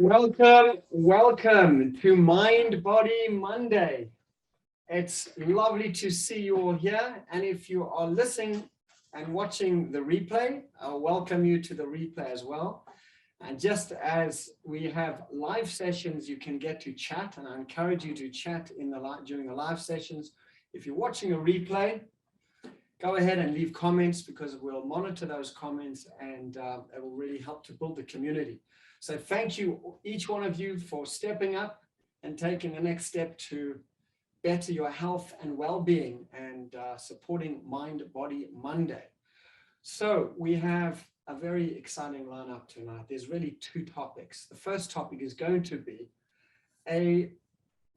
Welcome to Mind Body Monday. It's lovely to see you all here. And if you are listening and watching the replay, I'll welcome you to the replay as well. And just as we have live sessions, you can get to chat, and I encourage you to chat during the live sessions. If you're watching a replay, go ahead and leave comments, because we'll monitor those comments, and it will really help to build the community. So thank you, each one of you, for stepping up and taking the next step to better your health and well-being, and supporting Mind Body Monday. So we have a very exciting lineup tonight. There's really two topics. The first topic is going to be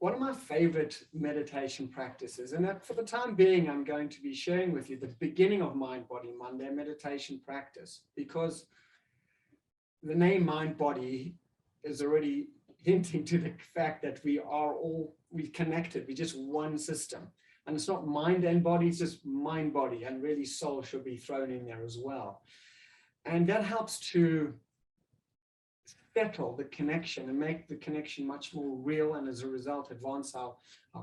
one of my favorite meditation practices, and that for the time being, I'm going to be sharing with you the beginning of Mind Body Monday meditation practice, because the name Mind Body is already hinting to the fact that we're connected. We're just one system, and it's not mind and body, it's just mind body, and really soul should be thrown in there as well. And that helps to settle the connection and make the connection much more real, and as a result advance our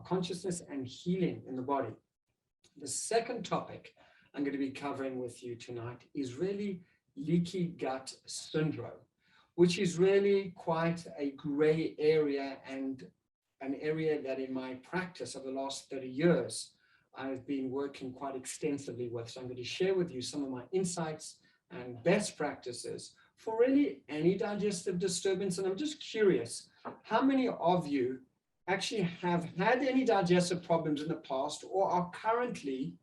consciousness and healing in the body. The second topic I'm going to be covering with you tonight is really leaky gut syndrome, which is really quite a gray area, and an area that in my practice over the last 30 years, I've been working quite extensively with. So I'm going to share with you some of my insights and best practices for really any digestive disturbance. And I'm just curious, how many of you actually have had any digestive problems in the past, or are currently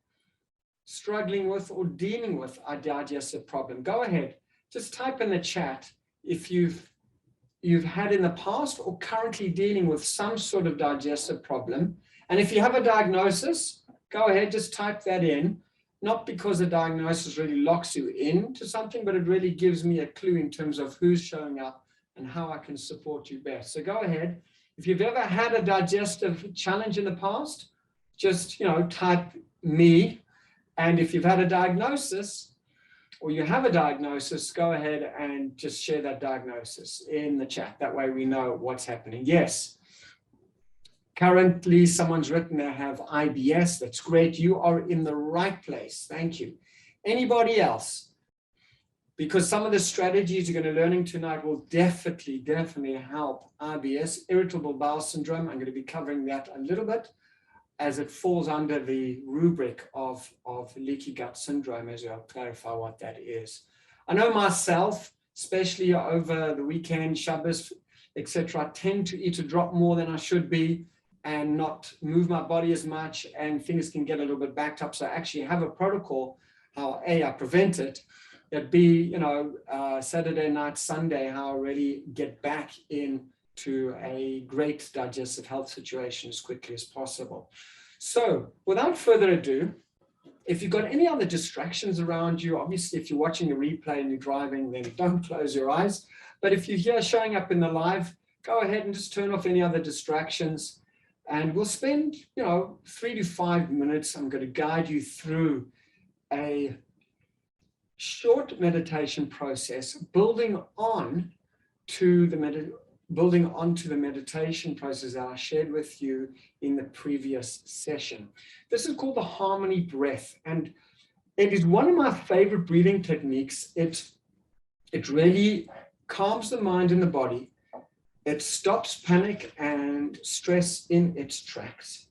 struggling with or dealing with a digestive problem? Go ahead, just type in the chat if you've had in the past or currently dealing with some sort of digestive problem. And if you have a diagnosis, go ahead, just type that in. Not because a diagnosis really locks you into something, but it really gives me a clue in terms of who's showing up and how I can support you best. So go ahead. If you've ever had a digestive challenge in the past, just type me. And if you've had a diagnosis, or you have a diagnosis, go ahead and just share that diagnosis in the chat. That way we know what's happening. Yes. Currently, someone's written they have IBS. That's great. You are in the right place. Thank you. Anybody else? Because some of the strategies you're going to be learning tonight will definitely help IBS, Irritable Bowel Syndrome. I'm going to be covering that a little bit, as it falls under the rubric of Leaky Gut Syndrome, as I'll clarify what that is. I know myself, especially over the weekend, Shabbos, etc., I tend to eat a drop more than I should be and not move my body as much, and things can get a little bit backed up. So I actually have a protocol how I prevent it, that be, Saturday night, Sunday, how I really get back into a great digestive health situation as quickly as possible. So without further ado, if you've got any other distractions around you, obviously if you're watching a replay and you're driving, then don't close your eyes. But if you're here showing up in the live, go ahead and just turn off any other distractions. And we'll spend, 3 to 5 minutes. I'm going to guide you through a short meditation process, building onto the meditation process that I shared with you in the previous session. This is called the Harmony Breath, and it is one of my favorite breathing techniques. It really calms the mind and the body. It stops panic and stress in its tracks.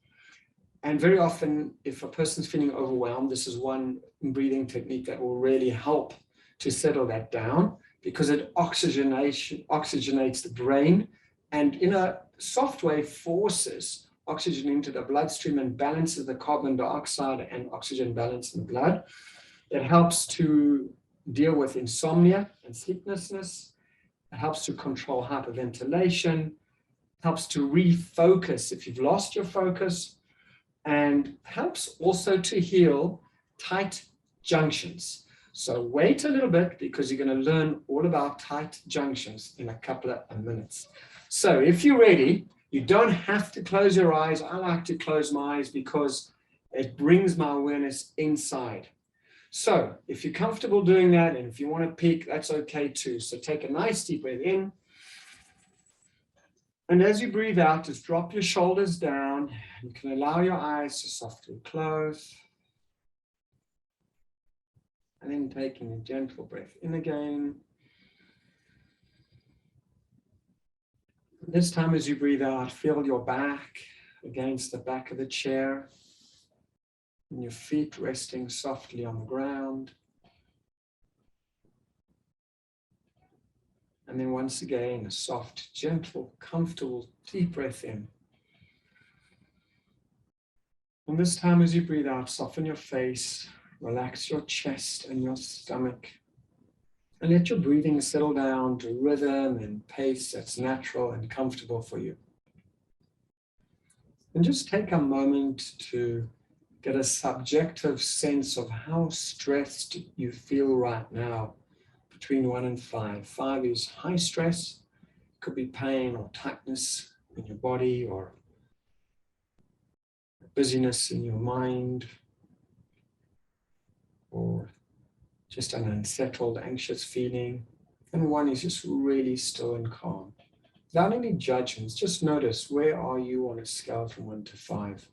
And very often, if a person's feeling overwhelmed, this is one breathing technique that will really help to settle that down, because it oxygenates the brain, and in a soft way forces oxygen into the bloodstream and balances the carbon dioxide and oxygen balance in the blood. It helps to deal with insomnia and sleeplessness. It helps to control hyperventilation, helps to refocus if you've lost your focus, and helps also to heal tight junctions. So wait a little bit, because you're going to learn all about tight junctions in a couple of minutes. So if you're ready, you don't have to close your eyes. I like to close my eyes because it brings my awareness inside. So if you're comfortable doing that, and if you want to peek, that's okay too. So take a nice deep breath in And as you breathe out, just drop your shoulders down. You can allow your eyes to softly close. And then taking a gentle breath in again. This time as you breathe out, feel your back against the back of the chair. And your feet resting softly on the ground. And then once again, a soft, gentle, comfortable, deep breath in. And this time as you breathe out, soften your face, relax your chest and your stomach. And let your breathing settle down to rhythm and pace that's natural and comfortable for you. And just take a moment to get a subjective sense of how stressed you feel right now between 1 and 5. 5 is high stress, could be pain or tightness in your body or busyness in your mind or just an unsettled, anxious feeling. And 1 is just really still and calm. Without any judgments, just notice where are you on a scale from 1 to 5.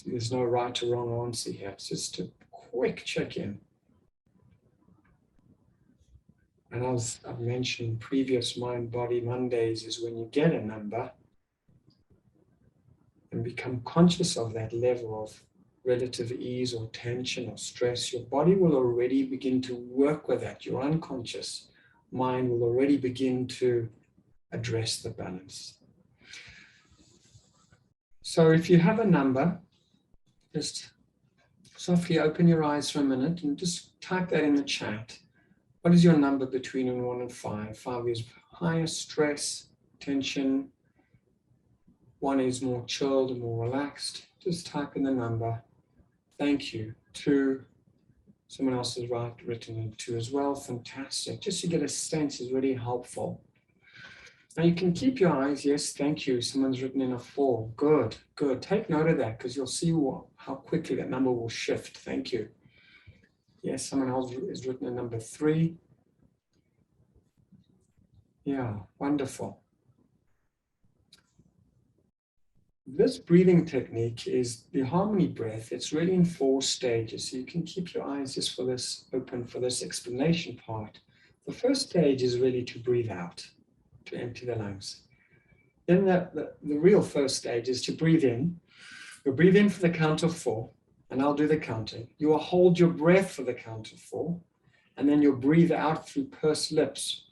There's no right or wrong answer here. It's just a quick check-in. And as I've mentioned, previous Mind Body Mondays is when you get a number and become conscious of that level of relative ease or tension or stress, your body will already begin to work with that. Your unconscious mind will already begin to address the balance. So if you have a number, just softly open your eyes for a minute and just type that in the chat. What is your number between 1 and 5? 5 is higher stress, tension. 1 is more chilled and more relaxed. Just type in the number. Thank you. 2, someone else has written in 2 as well. Fantastic. Just to get a sense is really helpful. Now you can keep your eyes. Yes, thank you. Someone's written in a 4. Good, good. Take note of that because you'll see how quickly that number will shift. Thank you. Yes, someone else has written a number 3. Yeah, wonderful. This breathing technique is the harmony breath. It's really in 4 stages. So you can keep your eyes just for this open for this explanation part. The first stage is really to breathe out, to empty the lungs. Then the real first stage is to breathe in. You'll breathe in for the count of 4, and I'll do the counting. You will hold your breath for the count of 4, and then you'll breathe out through pursed lips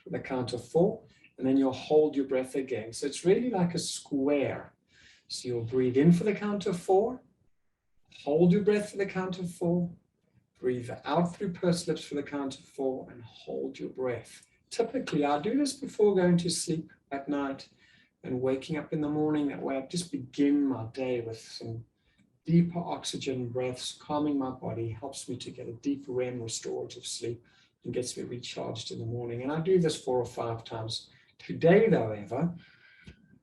for the count of 4, and then you'll hold your breath again. So it's really like a square. So you'll breathe in for the count of 4, hold your breath for the count of 4, breathe out through pursed lips for the count of 4, and hold your breath. Typically, I do this before going to sleep at night and waking up in the morning. That way I just begin my day with some deeper oxygen breaths, calming my body, helps me to get a deep REM restorative sleep and gets me recharged in the morning. And I do this 4 or 5 times. Today, however,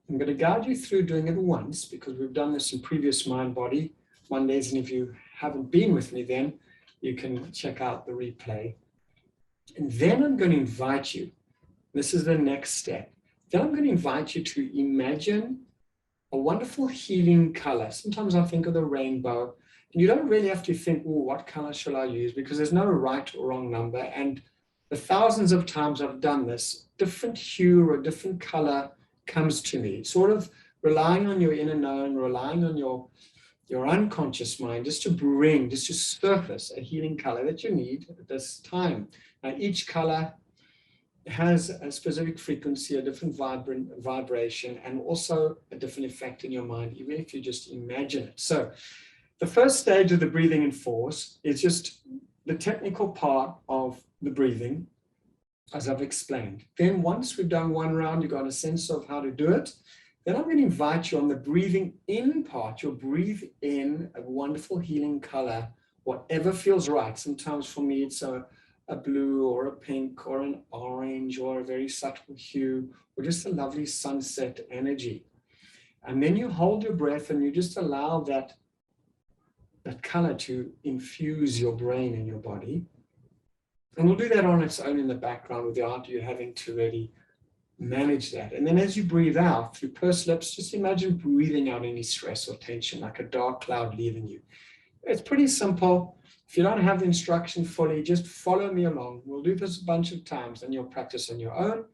I'm going to guide you through doing it once because we've done this in previous Mind Body Mondays. And if you haven't been with me then, you can check out the replay. And then I'm going to invite you, this is the next step. Then I'm going to invite you to imagine a wonderful healing color. Sometimes I think of the rainbow. And you don't really have to think, oh, what color shall I use? Because there's no right or wrong number. And the thousands of times I've done this, different hue or different color comes to me. Sort of relying on your inner knowing, relying on your unconscious mind, just to surface a healing color that you need at this time. Now, each color has a specific frequency, a different vibration, and also a different effect in your mind, even if you just imagine it. So the first stage of the breathing in force is just the technical part of the breathing, as I've explained. Then once we've done one round, you've got a sense of how to do it. Then I'm going to invite you on the breathing in part. You'll breathe in a wonderful healing color, whatever feels right. Sometimes for me, it's a blue or a pink or an orange or a very subtle hue or just a lovely sunset energy. And then you hold your breath and you just allow that color to infuse your brain and your body. And we'll do that on its own in the background without you having to really manage that. And then as you breathe out through pursed lips, just imagine breathing out any stress or tension, like a dark cloud leaving you. It's pretty simple. If you don't have the instruction fully, just follow me along. We'll do this a bunch of times, and you'll practice on your own.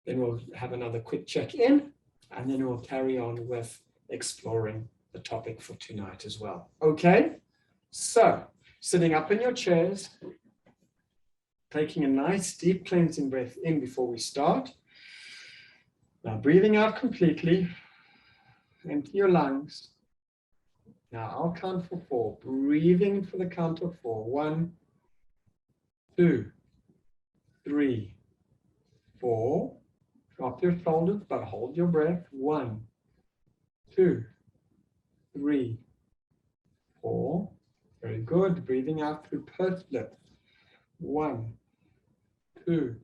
Then we'll have another quick check-in, and then we'll carry on with exploring the topic for tonight as well. Okay? So, sitting up in your chairs, taking a nice deep cleansing breath in before we start. Now breathing out completely, empty your lungs. Now I'll count for 4, breathing for the count of 4. 1, 2, 3, 4. Drop your shoulders, but hold your breath. 1, 2, 3, 4. Very good. Breathing out through pursed lips. 1, 2,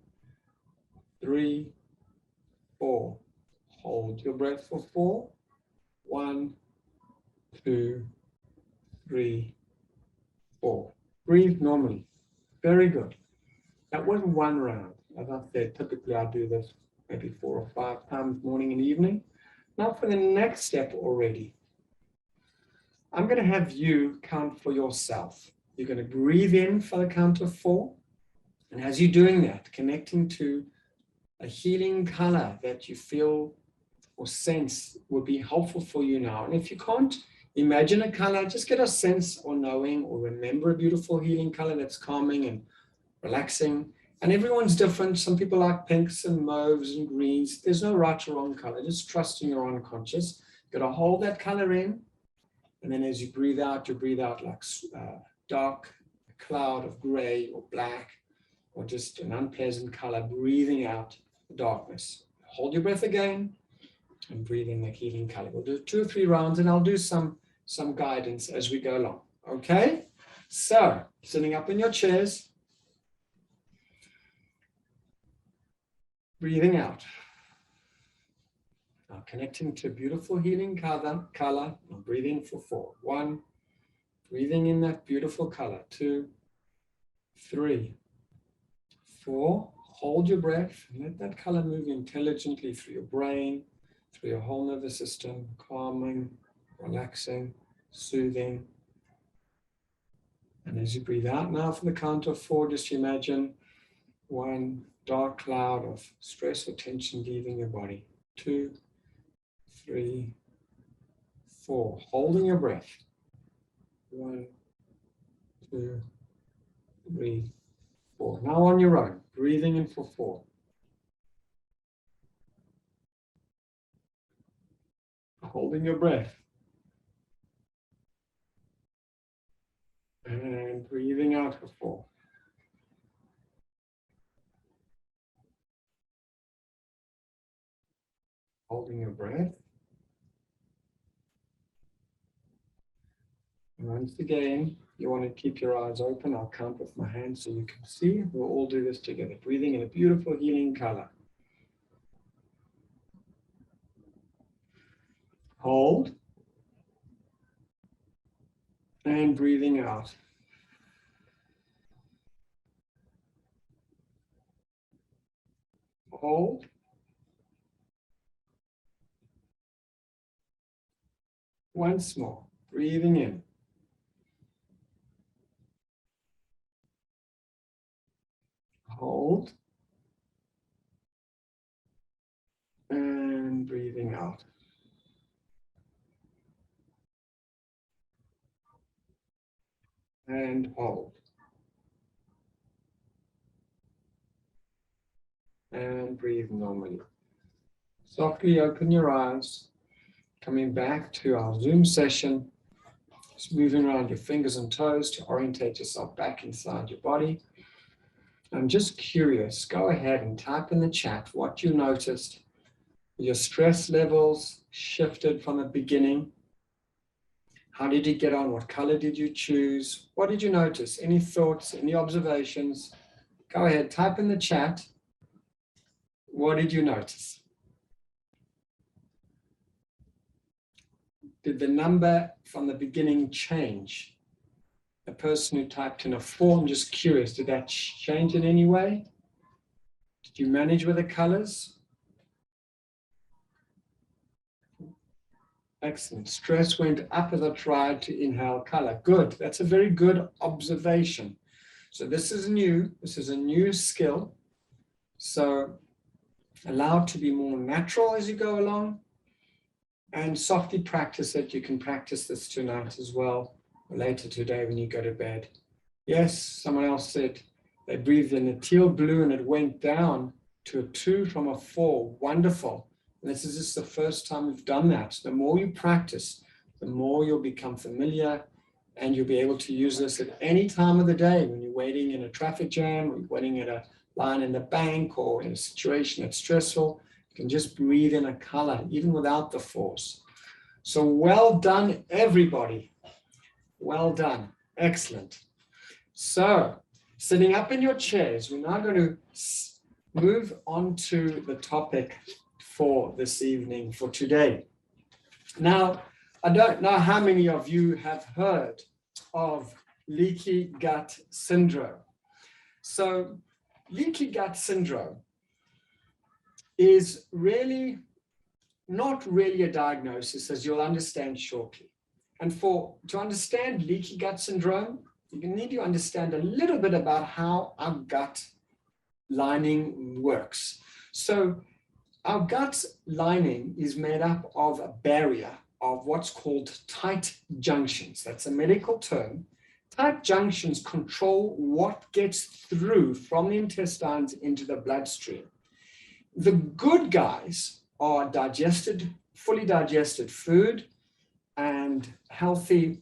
3, 4. Hold your breath for 4. 1, 2, 3, 4. Breathe normally. Very good. That was one round. As I said, typically I do this maybe 4 or 5 times, morning and evening. Now for the next step already. I'm going to have you count for yourself. You're going to breathe in for the count of 4. And as you're doing that, connecting to a healing color that you feel or sense would be helpful for you now. And if you can't imagine a color, just get a sense or knowing or remember a beautiful healing color that's calming and relaxing. And everyone's different. Some people like pinks and mauves and greens. There's no right or wrong color. Just trust in your unconscious. You've got to hold that color in. And then as you breathe out like dark cloud of gray or black, or just an unpleasant color, breathing out the darkness. Hold your breath again and breathe in the healing color. We'll do 2 or 3 rounds, and I'll do some guidance as we go along. Okay? So, sitting up in your chairs, breathing out. Now connecting to a beautiful healing color. Now breathe in for 4. 1, breathing in that beautiful color. 2, 3, 4, hold your breath and let that color move intelligently through your brain, through your whole nervous system, calming, relaxing, soothing. And as you breathe out now for the count of 4, just imagine 1 dark cloud of stress or tension leaving your body. 2, 3, 4, holding your breath. 1, 2, 3, 4. Now on your own, breathing in for 4. Holding your breath. And breathing out for 4. Holding your breath. And once again, you want to keep your eyes open. I'll count with my hands so you can see. We'll all do this together. Breathing in a beautiful healing color. Hold. And breathing out. Hold. Once more. Breathing in. Hold. And breathing out. And hold. And breathe normally. Softly open your eyes. Coming back to our Zoom session. Just moving around your fingers and toes to orientate yourself back inside your body. I'm just curious, go ahead and type in the chat what you noticed. Your stress levels shifted from the beginning. How did you get on? What color did you choose? What did you notice? Any thoughts, any observations? Go ahead, type in the chat. What did you notice? Did the number from the beginning change? a person who typed in a 4. I'm just curious, did that change in any way? Did you manage with the colors? Excellent. Stress went up as I tried to inhale color. Good. That's a very good observation. So this is new. This is a new skill. So allow it to be more natural as you go along, and softly practice it. You can practice this tonight as well, or later today when you go to bed. Yes, someone else said they breathed in a teal blue and it went down to a 2 from a 4. Wonderful. And this is just the first time we've done that. The more you practice, the more you'll become familiar, and you'll be able to use this at any time of the day when you're waiting in a traffic jam, or you're waiting at a line in the bank, or in a situation that's stressful. You can just breathe in a color, even without the force. So well done, everybody. Well done. Excellent. So sitting up in your chairs, we're now going to move on to the topic for this evening, for today. Now, I don't know how many of you have heard of leaky gut syndrome. So leaky gut syndrome is really not really a diagnosis, as you'll understand shortly. And to understand leaky gut syndrome, you need to understand a little bit about how our gut lining works. So our gut lining is made up of a barrier of what's called tight junctions. That's a medical term. Tight junctions control what gets through from the intestines into the bloodstream. The good guys are digested, fully digested food and healthy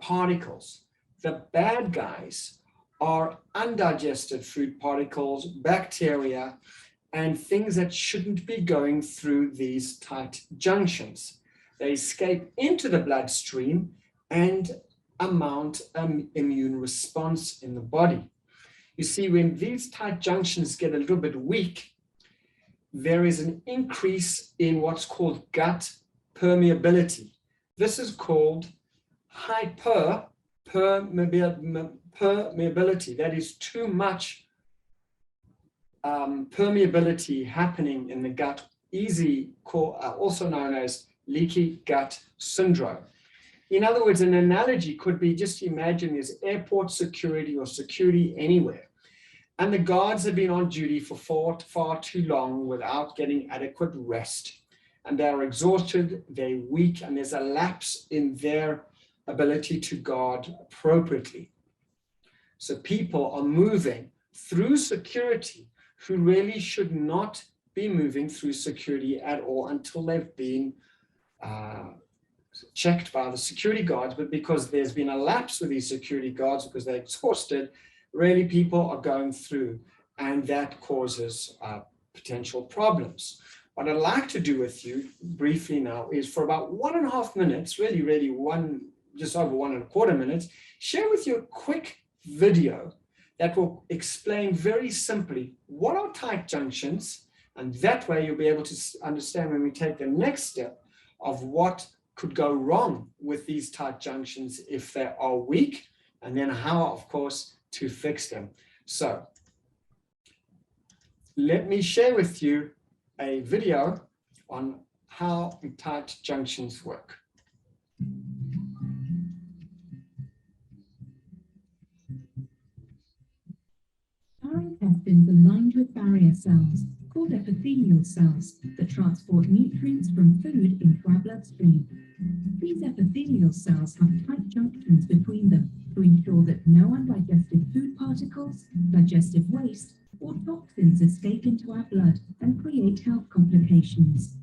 particles. The bad guys are undigested food particles, bacteria, and things that shouldn't be going through these tight junctions. They escape into the bloodstream and mount an immune response in the body. You see, when these tight junctions get a little bit weak, there is an increase in what's called gut permeability. This is called hyperpermeability. That is too much permeability happening in the gut, also known as leaky gut syndrome. In other words, an analogy could be, just imagine there's airport security or security anywhere, and the guards have been on duty for far too long without getting adequate rest, and they're exhausted, they're weak, and there's a lapse in their ability to guard appropriately. So people are moving through security who really should not be moving through security at all until they've been checked by the security guards. But because there's been a lapse with these security guards, because they're exhausted, really people are going through, and that causes potential problems. What I'd like to do with you briefly now is, for about 1.5 minutes, really just over 1.25 minutes, share with you a quick video that will explain very simply what are tight junctions, and that way you'll be able to understand when we take the next step of what could go wrong with these tight junctions if they are weak, and then how, of course, to fix them. So let me share with you a video on how tight junctions work. Our intestines are lined with barrier cells, called epithelial cells, that transport nutrients from food into our bloodstream. These epithelial cells have tight junctions between them to ensure that no undigested food particles, digestive waste, or toxins escape into our blood and create health complications.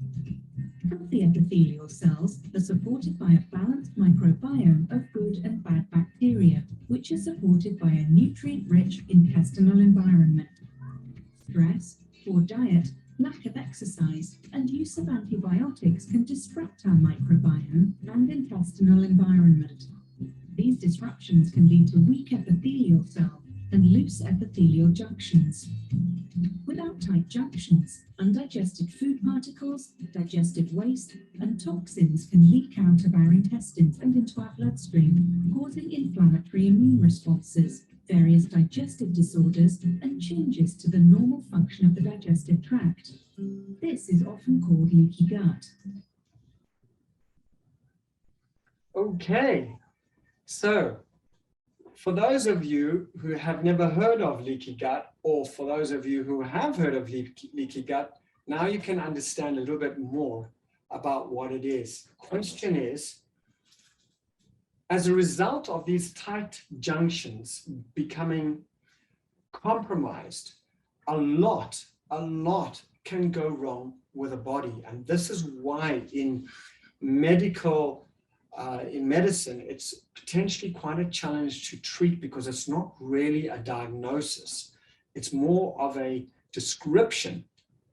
Healthy epithelial cells are supported by a balanced microbiome of good and bad bacteria, which is supported by a nutrient-rich intestinal environment. Stress, poor diet, lack of exercise, and use of antibiotics can disrupt our microbiome and intestinal environment. These disruptions can lead to weak epithelial cells and loose epithelial junctions. Without tight junctions, undigested food particles, digestive waste, and toxins can leak out of our intestines and into our bloodstream, causing inflammatory immune responses, various digestive disorders, and changes to the normal function of the digestive tract. This is often called leaky gut. Okay, so for those of you who have never heard of leaky gut, or for those of you who have heard of leaky gut, now you can understand a little bit more about what it is. The question is, as a result of these tight junctions becoming compromised, a lot can go wrong with a body. And this is why in medicine, it's potentially quite a challenge to treat, because it's not really a diagnosis. It's more of a description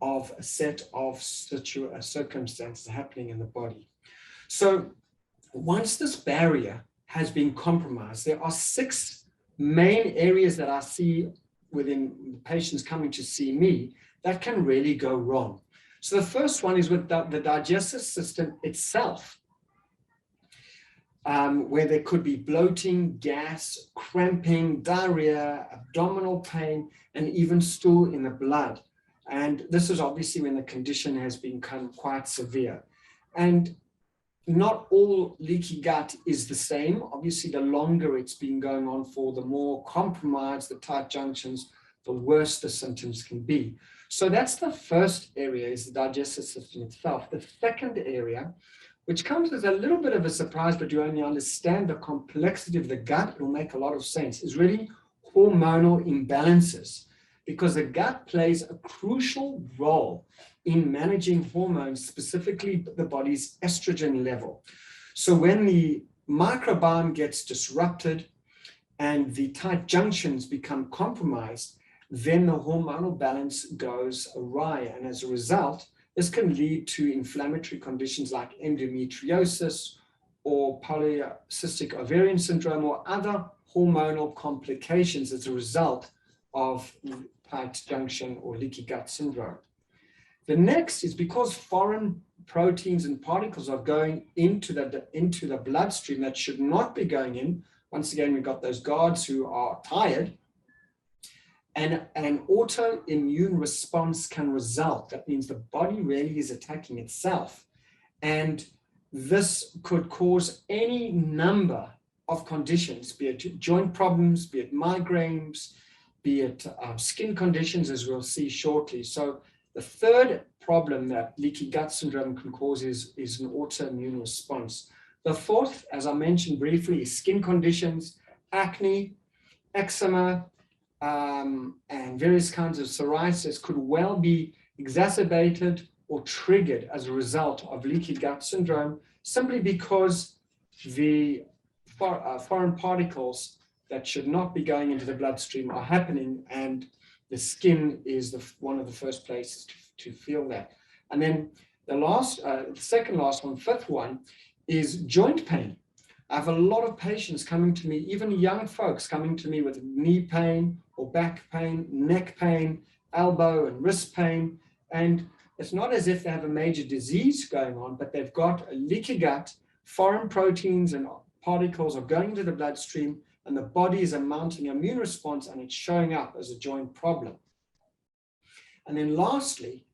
of a set of circumstances happening in the body. So once this barrier has been compromised, there are 6 main areas that I see within patients coming to see me that can really go wrong. So the first one is with the digestive system itself, where there could be bloating, gas, cramping, diarrhea, abdominal pain, and even stool in the blood. And this is obviously when the condition has become quite severe. And not all leaky gut is the same. Obviously, the longer it's been going on for, the more compromised the tight junctions, the worse the symptoms can be. So that's the first area, is the digestive system itself. The second area, which comes as a little bit of a surprise, but you only understand the complexity of the gut, it will make a lot of sense, is really hormonal imbalances, because the gut plays a crucial role in managing hormones, specifically the body's estrogen level. So when the microbiome gets disrupted and the tight junctions become compromised, then the hormonal balance goes awry. And as a result, this can lead to inflammatory conditions like endometriosis or polycystic ovarian syndrome or other hormonal complications as a result of tight junction or leaky gut syndrome. The next is because foreign proteins and particles are going into the bloodstream that should not be going in. Once again, we've got those guards who are tired, and an autoimmune response can result. That means the body really is attacking itself. And this could cause any number of conditions, be it joint problems, be it migraines, be it skin conditions, as we'll see shortly. So the third problem that leaky gut syndrome can cause is an autoimmune response. The fourth, as I mentioned briefly, is skin conditions, acne, eczema, and various kinds of psoriasis could well be exacerbated or triggered as a result of leaky gut syndrome, simply because the foreign particles that should not be going into the bloodstream are happening, and the skin is one of the first places to feel that. And then the second last one, fifth one, is joint pain. I have a lot of patients coming to me, even young folks coming to me with knee pain or back pain, neck pain, elbow and wrist pain. And it's not as if they have a major disease going on, but they've got a leaky gut, foreign proteins and particles are going into the bloodstream, and the body is mounting an immune response, and it's showing up as a joint problem. And then lastly,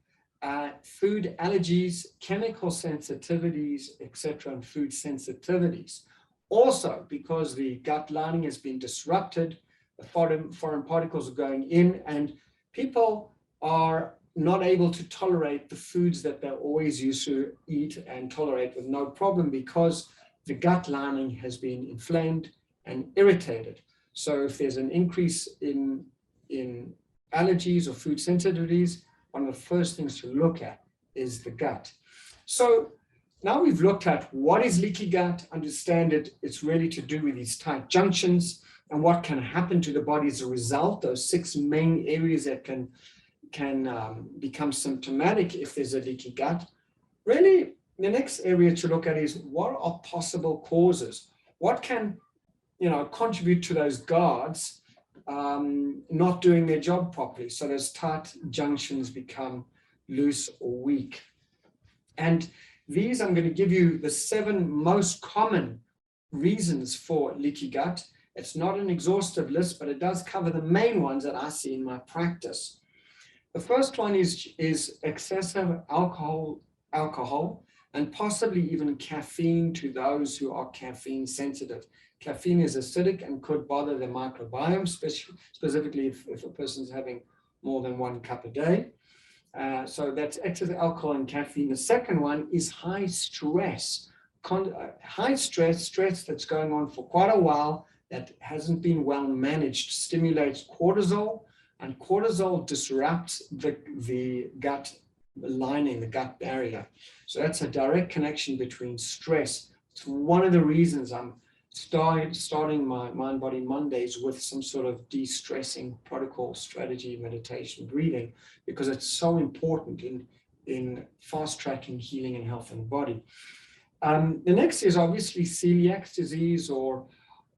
food allergies, chemical sensitivities, etc., and food sensitivities. Also, because the gut lining has been disrupted, the foreign particles are going in, and people are not able to tolerate the foods that they're always used to eat and tolerate with no problem, because the gut lining has been inflamed and irritated. So if there's an increase in allergies or food sensitivities, one of the first things to look at is the gut. So now we've looked at what is leaky gut, understand it, it's really to do with these tight junctions and what can happen to the body as a result, those 6 main areas that can become symptomatic if there's a leaky gut. Really, the next area to look at is what are possible causes? What can contribute to those guards not doing their job properly. So those tight junctions become loose or weak. And these, I'm going to give you the 7 most common reasons for leaky gut. It's not an exhaustive list, but it does cover the main ones that I see in my practice. The first one is excessive alcohol, and possibly even caffeine to those who are caffeine sensitive. Caffeine is acidic and could bother the microbiome, specifically if a person's having more than 1 cup a day. So that's excessive alcohol and caffeine. The second one is high stress. Stress that's going on for quite a while that hasn't been well managed stimulates cortisol, and cortisol disrupts the gut lining, the gut barrier. So that's a direct connection between stress. It's one of the reasons I'm starting my Mind Body Mondays with some sort of de-stressing protocol, strategy, meditation, breathing, because it's so important in fast-tracking healing and health in the body. The next is obviously celiac disease or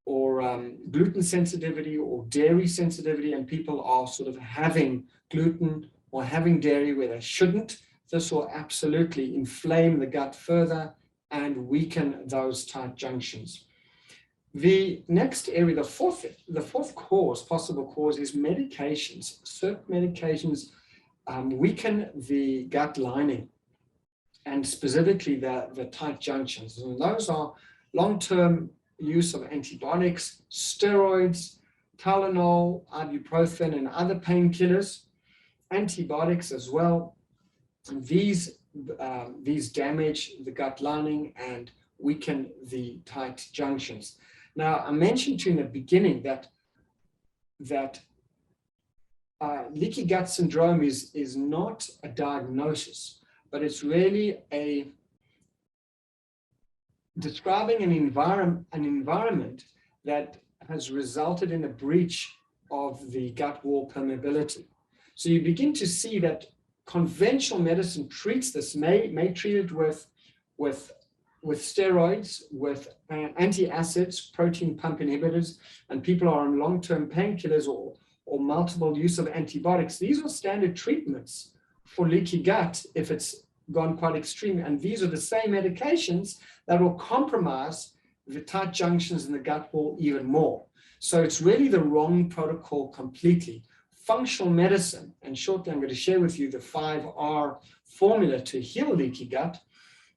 gluten sensitivity or dairy sensitivity, and people are sort of having gluten or having dairy where they shouldn't. This will absolutely inflame the gut further and weaken those tight junctions. The next area, the fourth cause, possible cause, is medications. Certain medications weaken the gut lining, and specifically the tight junctions. And those are long-term use of antibiotics, steroids, Tylenol, ibuprofen, and other painkillers, antibiotics as well. And these damage the gut lining and weaken the tight junctions. Now, I mentioned to you in the beginning that leaky gut syndrome is not a diagnosis, but it's really describing an environment that has resulted in a breach of the gut wall permeability. So you begin to see that conventional medicine treats this, may treat it with steroids, with antacids, protein pump inhibitors, and people are on long-term painkillers or multiple use of antibiotics. These are standard treatments for leaky gut if it's gone quite extreme. And these are the same medications that will compromise the tight junctions in the gut wall even more. So it's really the wrong protocol completely. Functional medicine, and shortly I'm going to share with you the 5R formula to heal leaky gut,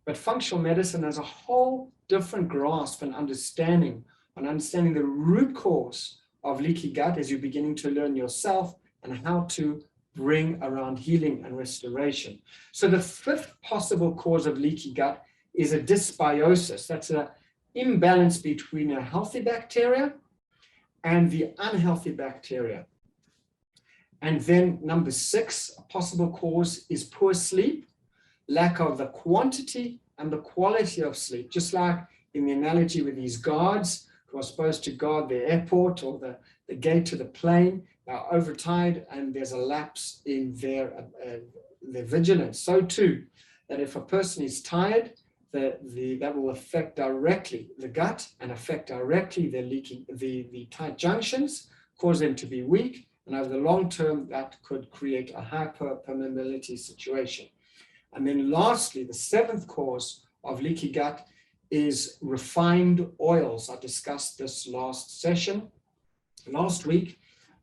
but functional medicine has a whole different grasp and understanding the root cause of leaky gut as you're beginning to learn yourself and how to bring around healing and restoration. So the 5th possible cause of leaky gut is a dysbiosis. That's an imbalance between a healthy bacteria and the unhealthy bacteria. And then number 6, a possible cause is poor sleep, lack of the quantity and the quality of sleep, just like in the analogy with these guards who are supposed to guard the airport or the gate to the plane, are overtired and there's a lapse in their vigilance. So too, that if a person is tired, that will affect directly the gut and affect directly the tight junctions, cause them to be weak, and over the long term, that could create a hyperpermeability situation. And then lastly, the 7th cause of leaky gut is refined oils. I discussed this last week.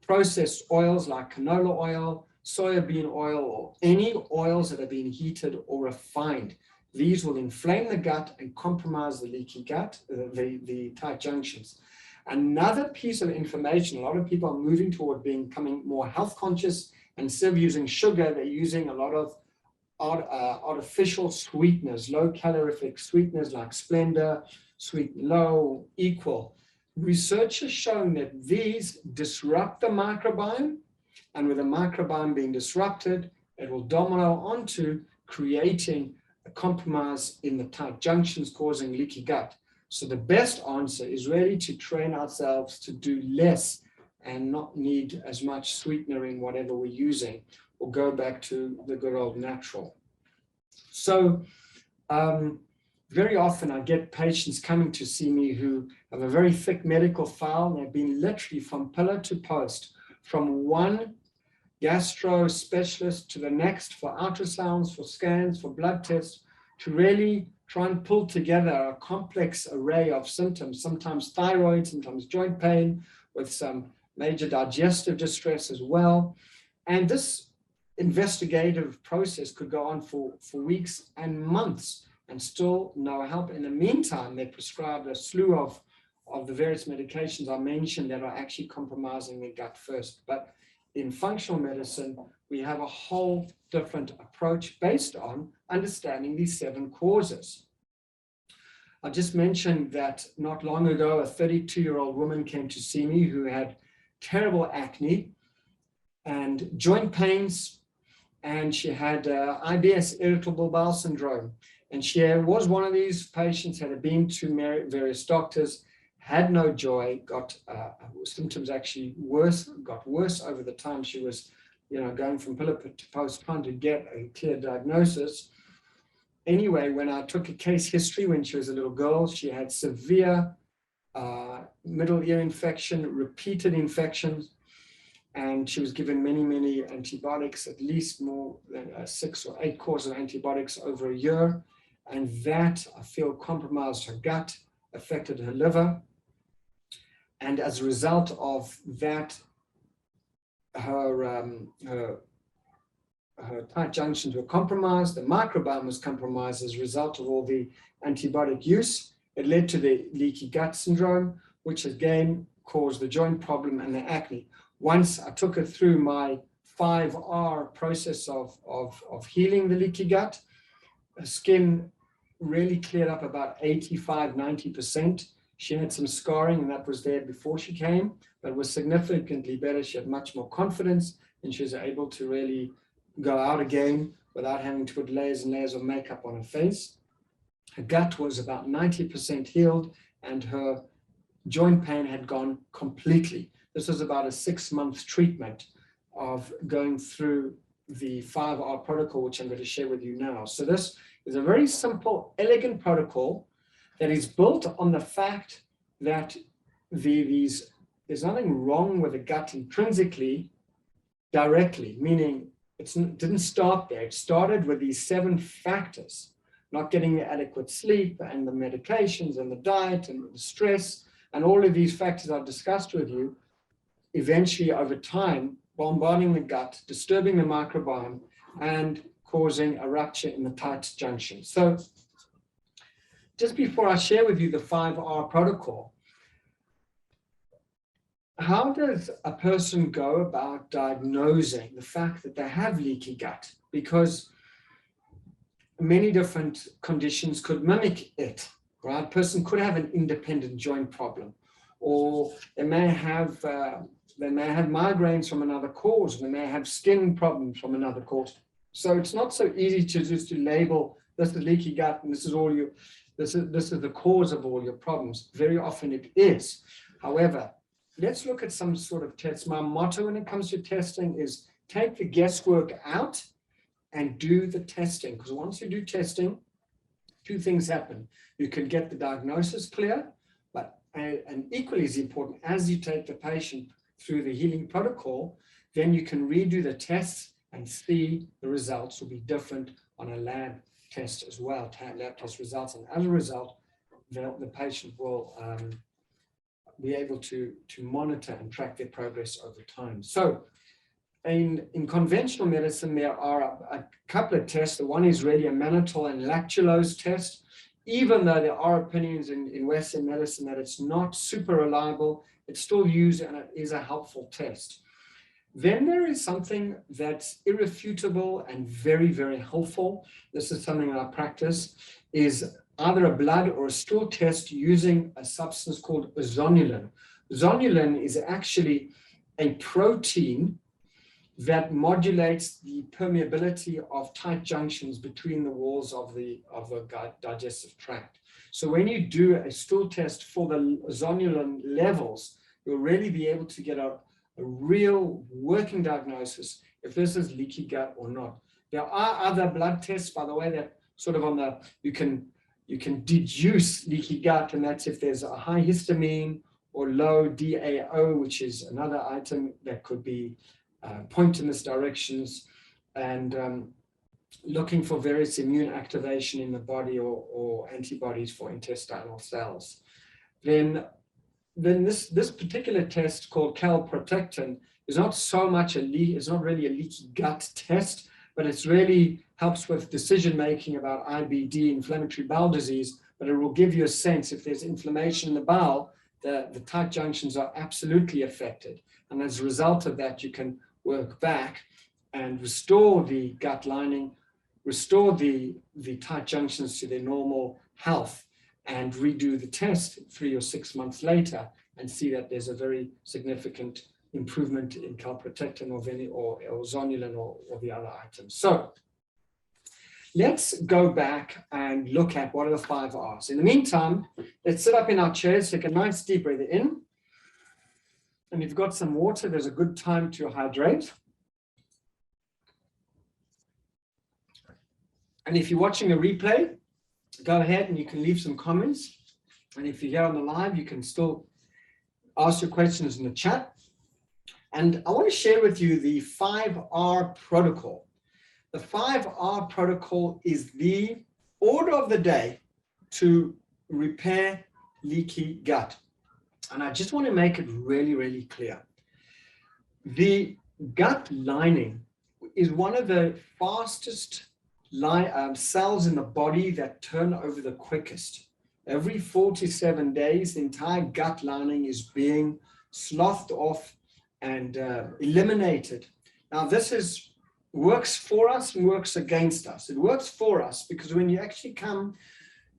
Processed oils like canola oil, soybean oil, or any oils that have been heated or refined. These will inflame the gut and compromise the leaky gut, the tight junctions. Another piece of information, a lot of people are moving toward becoming more health conscious, and instead of using sugar, they're using a lot of artificial sweeteners, low calorific sweeteners like Splenda, Sweet Low, Equal. Research has shown that these disrupt the microbiome, and with the microbiome being disrupted, it will domino onto creating a compromise in the tight junctions, causing leaky gut. So the best answer is really to train ourselves to do less and not need as much sweetener in whatever we're using, or go back to the good old natural. So the very often I get patients coming to see me who have a very thick medical file. They've been literally from pillar to post, from one gastro specialist to the next for ultrasounds, for scans, for blood tests, to really try and pull together a complex array of symptoms, sometimes thyroid, sometimes joint pain, with some major digestive distress as well. And this investigative process could go on for weeks and months and still no help. In the meantime, they prescribed a slew of the various medications I mentioned that are actually compromising the gut first. But in functional medicine, we have a whole different approach based on understanding these 7 causes. I just mentioned that not long ago, a 32-year-old woman came to see me who had terrible acne and joint pains, and she had IBS, Irritable Bowel Syndrome. And she was one of these patients, had been to various doctors, had no joy, got symptoms actually got worse over the time she was, going from pillar to post, trying to get a clear diagnosis. Anyway, when I took a case history when she was a little girl, she had severe middle ear infection, repeated infections, and she was given many antibiotics, at least more than 6 or 8 courses of antibiotics over a year. And that, I feel, compromised her gut, affected her liver. And as a result of that, her tight junctions were compromised, the microbiome was compromised as a result of all the antibiotic use. It led to the leaky gut syndrome, which again caused the joint problem and the acne. Once I took her through my 5R process of healing the leaky gut, her skin really cleared up about 85–90%. She had some scarring, and that was there before she came, but was significantly better. She had much more confidence, and she was able to really go out again without having to put layers and layers of makeup on her face. Her gut was about 90% healed, and her joint pain had gone completely. This was about a 6-month treatment of going through the 5R protocol, which I'm going to share with you now. So this is a very simple, elegant protocol that is built on the fact that there's nothing wrong with the gut intrinsically, directly, meaning it didn't start there. It started with these 7 factors: not getting the adequate sleep, and the medications, and the diet, and the stress, and all of these factors I've discussed with you, eventually over time, bombarding the gut, disturbing the microbiome, and causing a rupture in the tight junctions. So just before I share with you the 5R protocol, how does a person go about diagnosing the fact that they have leaky gut? Because many different conditions could mimic it, right? A person could have an independent joint problem, or they may have migraines from another cause, they may have skin problems from another cause. So it's not so easy to just label this is leaky gut and this is all you. This is the cause of all your problems. Very often it is. However, let's look at some sort of tests. My motto when it comes to testing is take the guesswork out and do the testing. Because once you do testing, 2 things happen. You can get the diagnosis clear, but and equally as important, as you take the patient through the healing protocol, then you can redo the tests and see the results will be different on a lab test as well, lab test results. And as a result, the patient will be able to monitor and track their progress over time. So in conventional medicine, there are a couple of tests. The one is really a mannitol and lactulose test, even though there are opinions in Western medicine that it's not super reliable, it's still used and it is a helpful test. Then there is something that's irrefutable and very, very helpful. This is something that I practice, is either a blood or a stool test using a substance called zonulin. Zonulin is actually a protein that modulates the permeability of tight junctions between the walls of the digestive tract. So when you do a stool test for the zonulin levels, you'll really be able to get a real working diagnosis if this is leaky gut or not. There are other blood tests, by the way, that sort of you can You can deduce leaky gut, and that's if there's a high histamine or low DAO, which is another item that could be point in this directions, and looking for various immune activation in the body or antibodies for intestinal cells. Then this particular test called calprotectin is not so much it's not really a leaky gut test, but it's really helps with decision making about IBD, inflammatory bowel disease, but it will give you a sense if there's inflammation in the bowel, the tight junctions are absolutely affected. And as a result of that, you can work back and restore the gut lining, restore the tight junctions to their normal health, and redo the test 3 or 6 months later and see that there's a very significant improvement in calprotectin or zonulin or the other items. So let's go back and look at what are the 5 R's. In the meantime, let's sit up in our chairs, take a nice deep breath in. And if you've got some water, there's a good time to hydrate. And if you're watching a replay, go ahead and you can leave some comments. And if you're here on the live, you can still ask your questions in the chat. And I want to share with you the 5R protocol. The 5R protocol is the order of the day to repair leaky gut. And I just want to make it really, really clear. The gut lining is one of the fastest cells in the body that turn over the quickest. Every 4 to 7 days, the entire gut lining is being sloughed off and eliminated. Now, this works for us and works against us. It works for us because when you actually come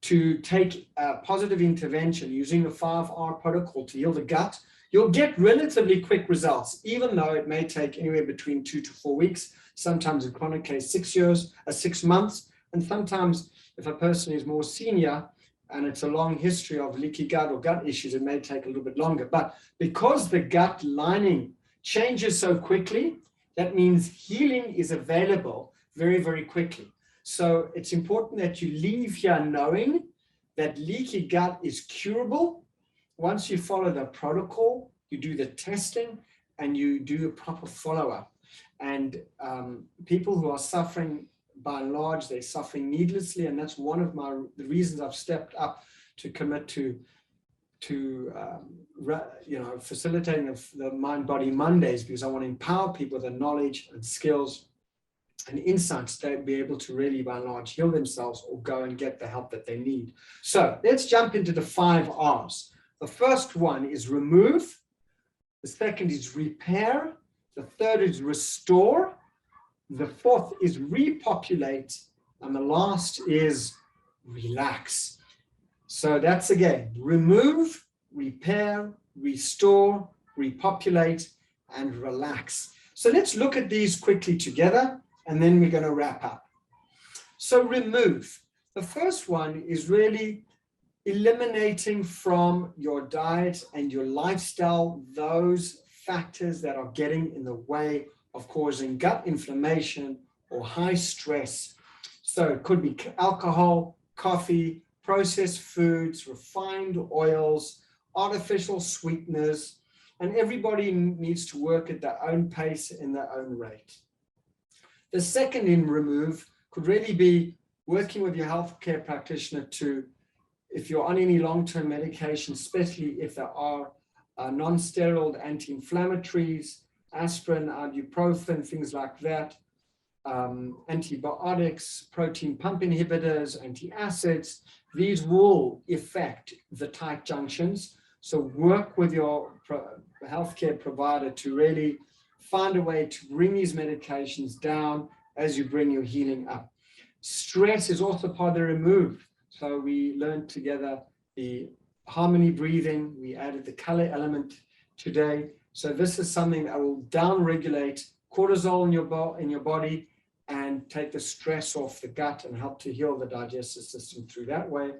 to take a positive intervention using the 5R protocol to heal the gut, you'll get relatively quick results, even though it may take anywhere between 2 to 4 weeks, sometimes in chronic case 6 months, and sometimes if a person is more senior and it's a long history of leaky gut or gut issues, it may take a little bit longer. But because the gut lining changes so quickly, that means healing is available very, very quickly. So it's important that you leave here knowing that leaky gut is curable. Once you follow the protocol, you do the testing, and you do a proper follow-up. And people who are suffering, by and large, they're suffering needlessly, and that's one of the reasons I've stepped up to commit to facilitating the Mind Body Mondays, because I want to empower people with the knowledge and skills and insights to be able to really, by and large, heal themselves or go and get the help that they need. So let's jump into the 5 R's. The first one is remove. The second is repair. The third is restore. The fourth is repopulate. And the last is relax. So that's again, remove, repair, restore, repopulate, and relax. So let's look at these quickly together, and then we're going to wrap up. So remove. The first one is really eliminating from your diet and your lifestyle those factors that are getting in the way of causing gut inflammation or high stress. So it could be alcohol, coffee, processed foods, refined oils, artificial sweeteners, and everybody needs to work at their own pace in their own rate. The second in remove could really be working with your healthcare practitioner to, if you're on any long-term medication, especially if there are non-steroid anti-inflammatories, aspirin, ibuprofen, things like that, antibiotics, protein pump inhibitors, antacids, these will affect the tight junctions. So work with your healthcare provider to really find a way to bring these medications down as you bring your healing up. Stress is also part of the remove. So we learned together the harmony breathing. We added the color element today. So this is something that will down-regulate cortisol in your body and take the stress off the gut and help to heal the digestive system through that way.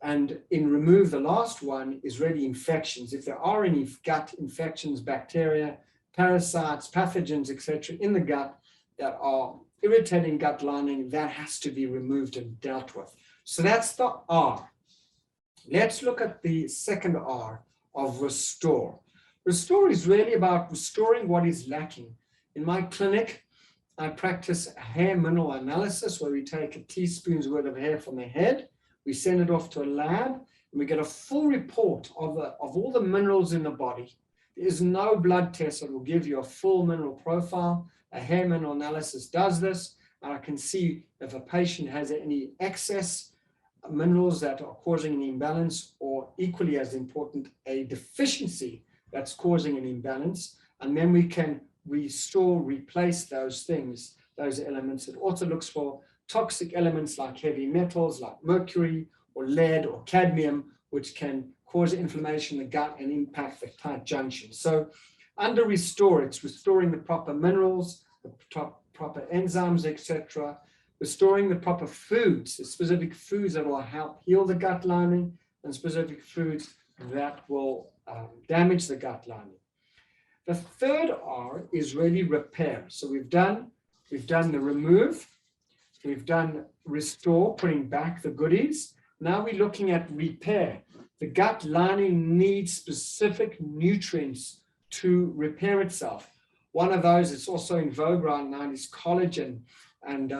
And in remove, the last one is really infections. If there are any gut infections, bacteria, parasites, pathogens, etc., in the gut that are irritating gut lining, that has to be removed and dealt with. So that's the R. Let's look at the second R of restore. Restore is really about restoring what is lacking. In my clinic, I practice hair mineral analysis where we take a teaspoon's worth of hair from the head, we send it off to a lab, and we get a full report of all the minerals in the body. There is no blood test that will give you a full mineral profile. A hair mineral analysis does this, and I can see if a patient has any excess minerals that are causing an imbalance, or equally as important, a deficiency that's causing an imbalance, and then we can restore, replace those things, those elements. It also looks for toxic elements like heavy metals, like mercury or lead or cadmium, which can cause inflammation in the gut and impact the tight junctions. So under restore, it's restoring the proper minerals, the proper enzymes, etc., restoring the proper foods, the specific foods that will help heal the gut lining, and specific foods that will damage the gut lining. The third R is really repair. So we've done the remove, we've done restore, putting back the goodies. Now we're looking at repair. The gut lining needs specific nutrients to repair itself. One of those, it's also in vogue right now, is collagen. And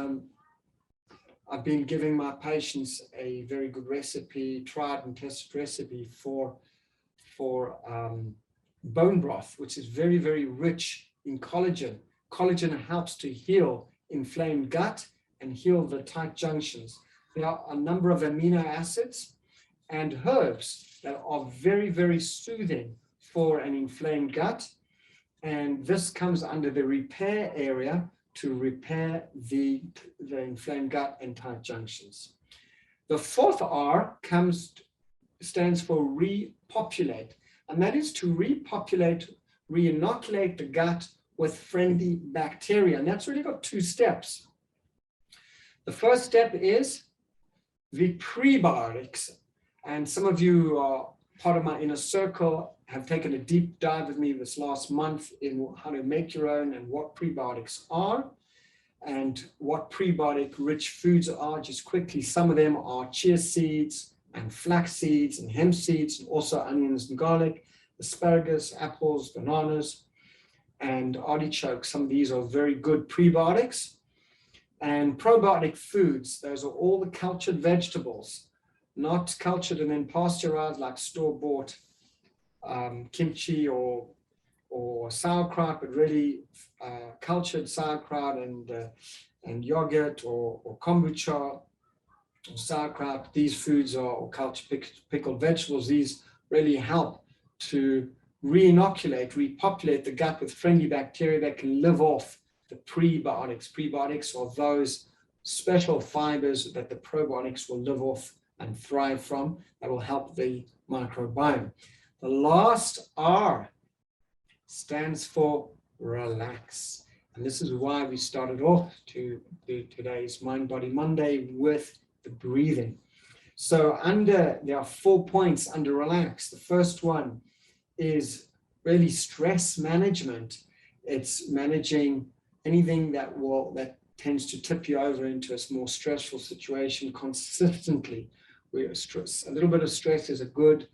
I've been giving my patients a very good recipe, tried and tested recipe for bone broth, which is very, very rich in collagen. Collagen helps to heal inflamed gut and heal the tight junctions. There are a number of amino acids and herbs that are very, very soothing for an inflamed gut. And this comes under the repair area to repair the inflamed gut and tight junctions. The fourth R stands for repopulate, and that is to repopulate, re-inoculate the gut with friendly bacteria. And that's really got two steps. The first step is the prebiotics. And some of you who are part of my inner circle have taken a deep dive with me this last month in how to make your own and what prebiotics are and what prebiotic rich foods are. Just quickly, some of them are chia seeds and flax seeds and hemp seeds, and also onions and garlic, asparagus, apples, bananas, and artichokes. Some of these are very good prebiotics. And probiotic foods, those are all the cultured vegetables, not cultured and then pasteurized like store-bought kimchi or sauerkraut, but really cultured sauerkraut and yogurt or kombucha or sauerkraut. These foods are cultured pickled vegetables. These really help to re-inoculate, repopulate the gut with friendly bacteria that can live off the prebiotics. Prebiotics are those special fibers that the probiotics will live off and thrive from, that will help the microbiome. The last R stands for relax. And this is why we started off to do today's Mind Body Monday with the breathing. So there are 4 points under relax. The first one is really stress management. It's managing anything that tends to tip you over into a more stressful situation consistently. A little bit of stress is a good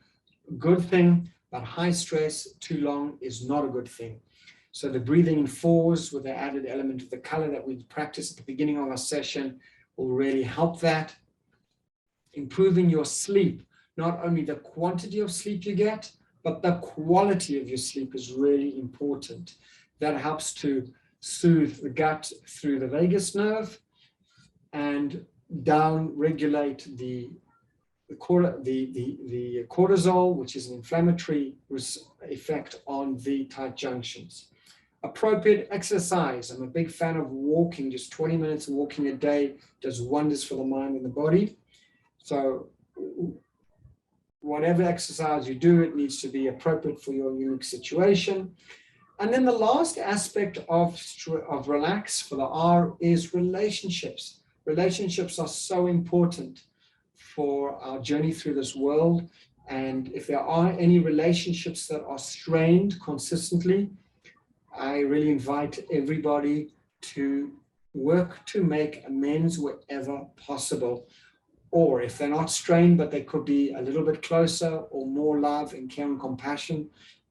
thing, but high stress too long is not a good thing. So the breathing in fours with the added element of the color that we practiced at the beginning of our session will really help that. Improving your sleep, not only the quantity of sleep you get, but the quality of your sleep is really important. That helps to soothe the gut through the vagus nerve and down-regulate the cortisol, which is an inflammatory effect on the tight junctions. Appropriate exercise. I'm a big fan of walking. Just 20 minutes of walking a day does wonders for the mind and the body. So whatever exercise you do, it needs to be appropriate for your unique situation. And then the last aspect of relax for the R is relationships. Relationships are so important for our journey through this world. And if there are any relationships that are strained consistently, I really invite everybody to work to make amends wherever possible. or if they're not strained, but they could be a little bit closer or more love and care and compassion,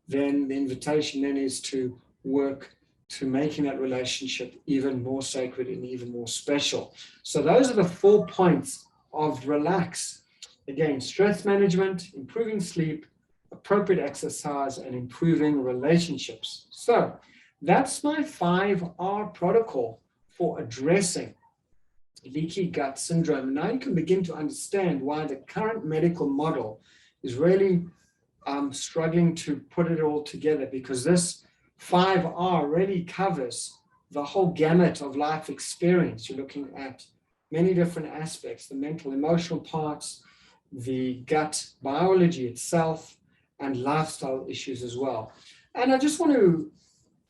then the invitation then is to work to making that relationship even more sacred and even more special. So those are the 4 points of relax. Again, stress management, improving sleep, appropriate exercise, and improving relationships. So that's my 5R protocol for addressing leaky gut syndrome. Now you can begin to understand why the current medical model is really struggling to put it all together, because this 5R really covers the whole gamut of life experience. You're looking at many different aspects, the mental, emotional parts, the gut biology itself, and lifestyle issues as well. And I just want to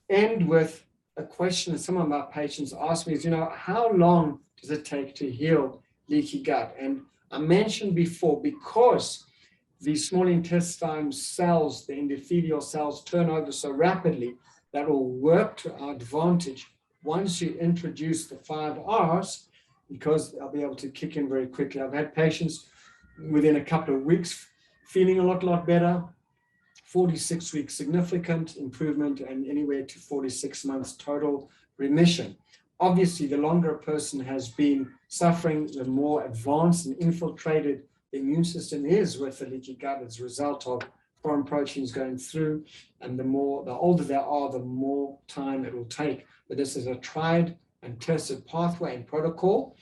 end with a question that some of my patients ask me is, how long does it take to heal leaky gut? And I mentioned before, because the small intestine cells, the endothelial cells, turn over so rapidly, that will work to our advantage once you introduce the 5Rs, because they'll be able to kick in very quickly. I've had patients within a couple of weeks feeling a lot better, 46 weeks significant improvement, and anywhere to 46 months total remission. Obviously, the longer a person has been suffering, the more advanced and infiltrated the immune system is with the leaky gut as a result of foreign proteins going through, and the older they are, the more time it will take. But this is a tried and tested pathway and protocol,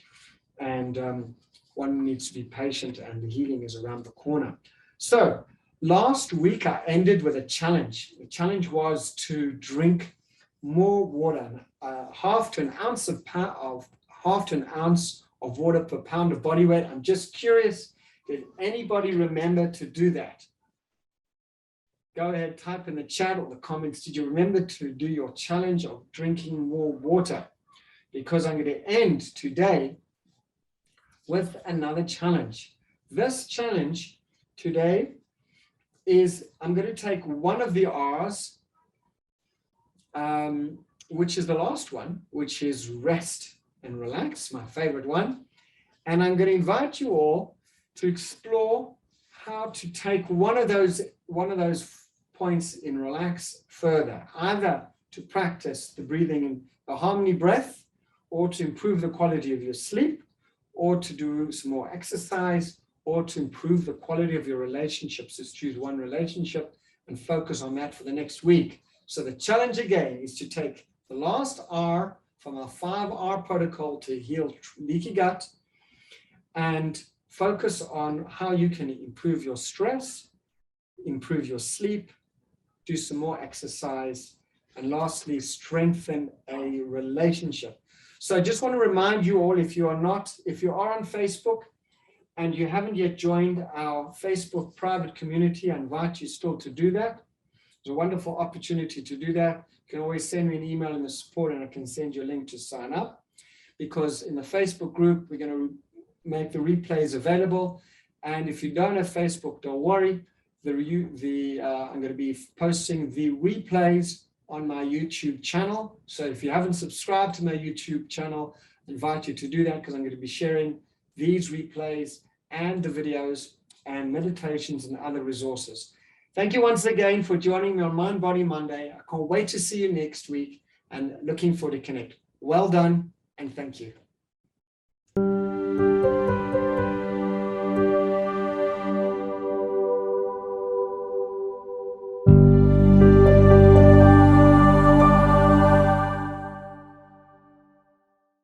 and one needs to be patient, and the healing is around the corner. So last week I ended with a challenge. The challenge was to drink more water, half to an ounce of water per pound of body weight. I'm just curious, did anybody remember to do that? Go ahead, type in the chat or the comments. Did you remember to do your challenge of drinking more water? Because I'm going to end today with another challenge. This challenge today is I'm going to take one of the R's, which is the last one, which is rest and relax, my favorite one. And I'm going to invite you all to explore how to take one of those points in relax further, either to practice the breathing in the harmony breath, or to improve the quality of your sleep, or to do some more exercise, or to improve the quality of your relationships. Just choose one relationship and focus on that for the next week. So the challenge again is to take the last R from our 5R protocol to heal leaky gut, and focus on how you can improve your stress, improve your sleep, do some more exercise, and lastly, strengthen a relationship. So I just want to remind you all, if you are on Facebook and you haven't yet joined our Facebook private community, I invite you still to do that. It's a wonderful opportunity to do that. You can always send me an email in the support, and I can send you a link to sign up, because in the Facebook group, we're going to make the replays available. And if you don't have Facebook, don't worry. I'm going to be posting the replays on my YouTube channel. So if you haven't subscribed to my YouTube channel, I invite you to do that, because I'm going to be sharing these replays and the videos and meditations and other resources. Thank you once again for joining me on Mind Body Monday. I can't wait to see you next week, and looking forward to connect. Well done, and thank you.